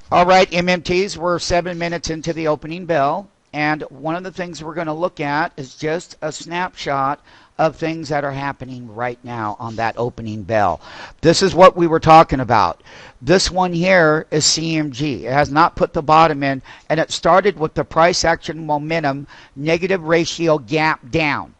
All right, MMTs, we're 7 minutes into the opening bell, and one of the things we're going to look at is just a snapshot of things that are happening right now on that opening bell. This is what we were talking about. This one here is CMG. It has not put the bottom in, and it started with the price action momentum negative ratio gap down.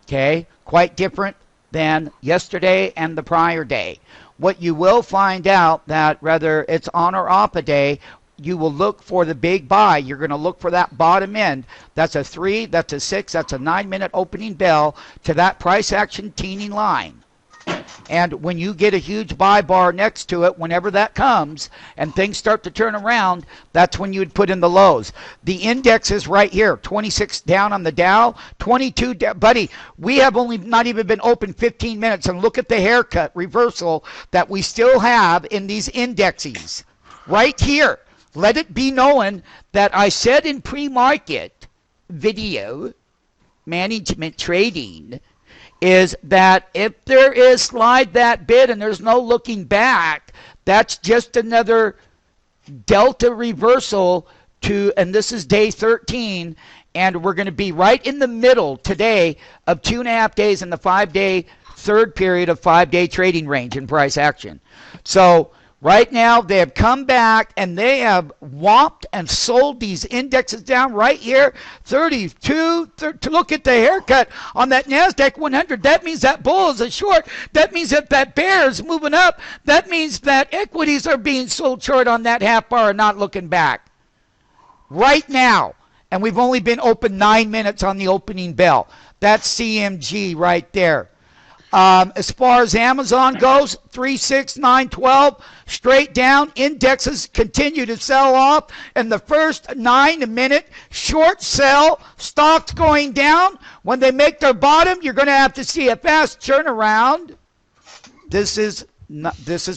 Okay, quite different than yesterday and the prior day. What you will find out that whether it's on or off a day, you will look for the big buy. You're going to look for that bottom end. That's a 3, that's a 6, that's a 9-minute opening bell to that price action teeny line. And when you get a huge buy bar next to it, whenever that comes and things start to turn around, that's when you would put in the lows. The index is right here, 26 down on the Dow, 22 down. Buddy, we have only not even been open 15 minutes, and look at the haircut reversal that we still have in these indexes. Right here, let it be known that I said in pre-market video, management trading, is that if there is slide that bid and there's no looking back, that's just another delta reversal to, and this is day 13, and we're going to be right in the middle today of 2.5 days in the 5-day third period of 5-day trading range in price action. So right now, they have come back and they have whopped and sold these indexes down right here. 32, look at the haircut on that NASDAQ 100. That means that bull is a short. That means that that bear is moving up. That means that equities are being sold short on that half bar and not looking back. Right now. And we've only been open 9 minutes on the opening bell. That's CMG right there. As far as Amazon goes, 3, 6, 9, 12, straight down. Indexes continue to sell off. And the first 9 minute short sell, stocks going down. When they make their bottom, you're going to have to see a fast turnaround. This is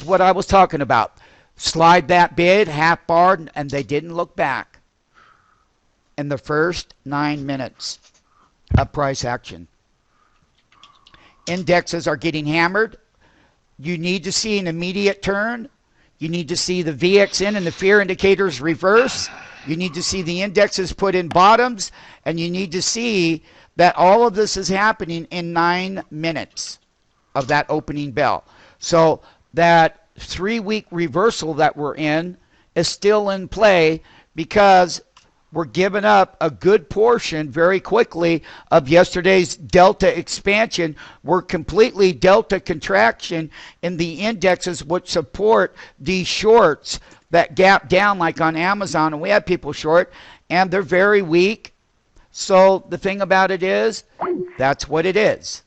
what I was talking about. Slide that bid, half bar, and they didn't look back in the first 9 minutes of price action. Indexes are getting hammered. You need to see an immediate turn. You need to see the VXN and the fear indicators reverse. You need to see the indexes put in bottoms. And you need to see that all of this is happening in 9 minutes of that opening bell. So that 3-week reversal that we're in is still in play because we're giving up a good portion very quickly of yesterday's delta expansion. We're completely delta contraction in the indexes which support these shorts that gap down like on Amazon. And we have people short and they're very weak. So the thing about it is, that's what it is.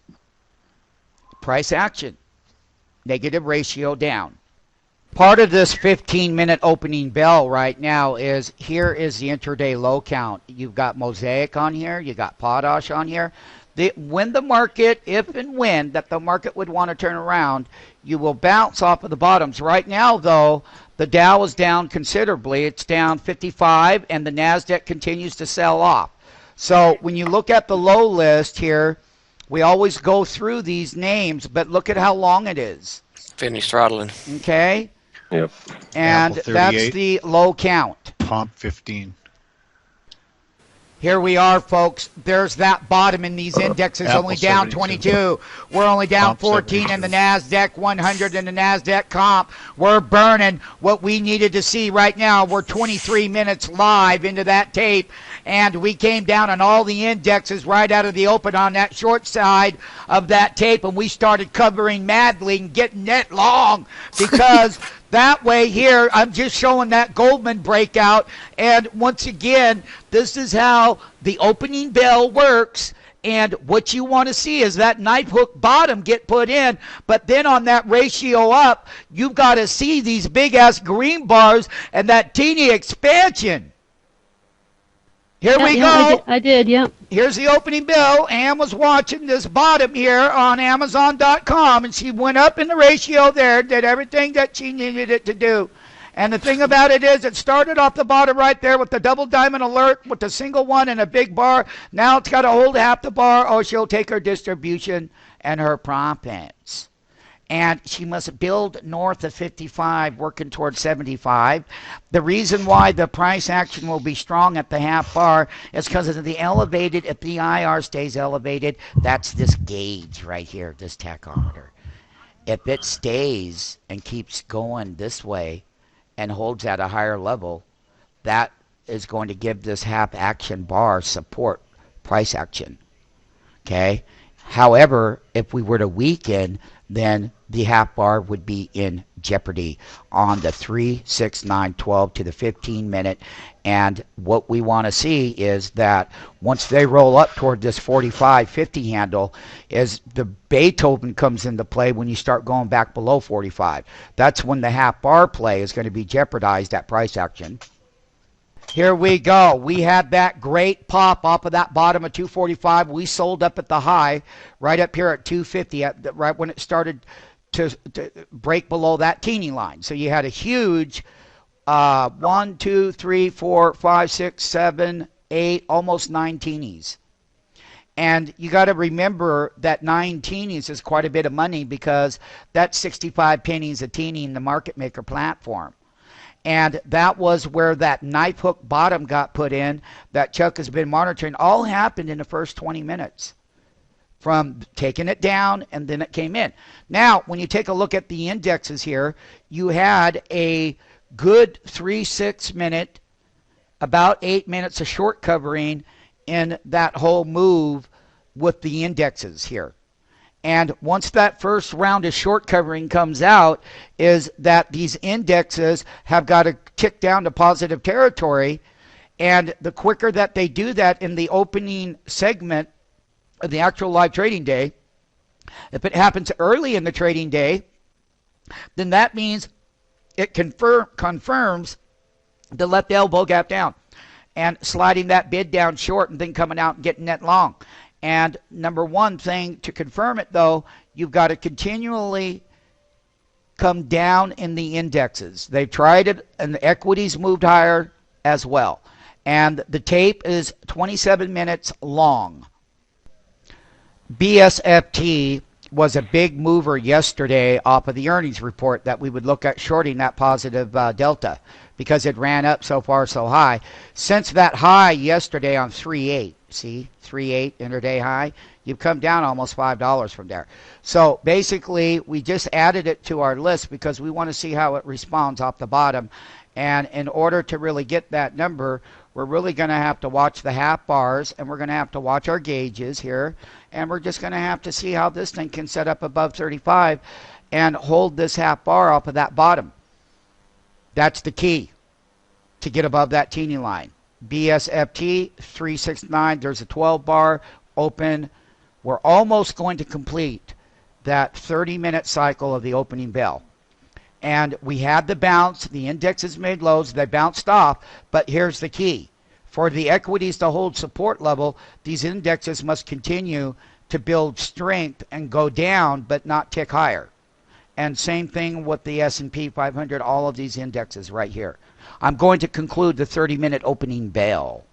Price action. Negative ratio down. Part of this 15-minute opening bell right now is here is the intraday low count. You've got Mosaic on here. You got Potash on here. When the market, if and when that the market would want to turn around, you will bounce off of the bottoms. Right now, though, the Dow is down considerably. It's down 55, and the NASDAQ continues to sell off. So when you look at the low list here, we always go through these names, but look at how long it is. Finish throttling. Okay? Yep. And that's the low count. Pump 15. Here we are, folks. There's that bottom in these indexes, Apple only down 72. 22. We're only down Pump 14 in the 72. NASDAQ 100 and the NASDAQ comp. We're burning what we needed to see right now. We're 23 minutes live into that tape, and we came down on all the indexes right out of the open on that short side of that tape, and we started covering madly and getting net long because that way here, I'm just showing that Goldman breakout. And once again, this is how the opening bell works. And what you want to see is that knife hook bottom get put in. But then on that ratio up, you've got to see these big-ass green bars and that teeny expansion. Here we go. I did, yep. Here's the opening bell. Ann was watching this bottom here on Amazon.com, and she went up in the ratio there, did everything that she needed it to do. And the thing about it is, it started off the bottom right there with the double diamond alert with the single one and a big bar. Now it's got to hold half the bar, or she'll take her distribution and her profits. and she must build north of 55, working towards 75. The reason why the price action will be strong at the half bar is because of the elevated, if the IR stays elevated, that's this gauge right here, this tachometer. If it stays and keeps going this way and holds at a higher level, that is going to give this half action bar support price action. Okay? However, if we were to weaken, then the half bar would be in jeopardy on the 3, 6, 9, 12 to the 15 minute. And what we want to see is that once they roll up toward this 45, 50 handle, is the Beethoven comes into play when you start going back below 45. That's when the half bar play is going to be jeopardized at price action. Here we go. We had that great pop off of that bottom of 245. We sold up at the high right up here at 250, right when it started to break below that teeny line. So you had a huge 1, 2, 3, 4, 5, 6, 7, 8, almost 9 teenies. And you got to remember that 9 teenies is quite a bit of money because that's 65 pennies a teeny in the market maker platform. And that was where that knife hook bottom got put in that Chuck has been monitoring. All happened in the first 20 minutes from taking it down, and then it came in. Now, when you take a look at the indexes here, you had a good 3-6 minute, about 8 minutes of short covering in that whole move with the indexes here. And once that first round of short covering comes out, is that these indexes have got to tick down to positive territory. And the quicker that they do that in the opening segment of the actual live trading day, if it happens early in the trading day, then that means it confirms to let the elbow gap down and sliding that bid down short and then coming out and getting net long. And number one thing to confirm it, though, you've got to continually come down in the indexes. They've tried it, and the equities moved higher as well. And the tape is 27 minutes long. BSFT was a big mover yesterday off of the earnings report that we would look at shorting that positive delta because it ran up so far so high. Since that high yesterday on 3.8, see, 3.8 intraday high, you've come down almost $5 from there. So basically, we just added it to our list because we want to see how it responds off the bottom. And in order to really get that number, we're really going to have to watch the half bars, and we're going to have to watch our gauges here, and we're just going to have to see how this thing can set up above 35 and hold this half bar off of that bottom. That's the key to get above that teeny line. BSFT 369, there's a 12 bar open. We're almost going to complete that 30-minute cycle of the opening bell. And we had the bounce, the indexes made lows, they bounced off, but here's the key. For the equities to hold support level, these indexes must continue to build strength and go down, but not tick higher. And same thing with the S&P 500, all of these indexes right here. I'm going to conclude the 30-minute opening bell.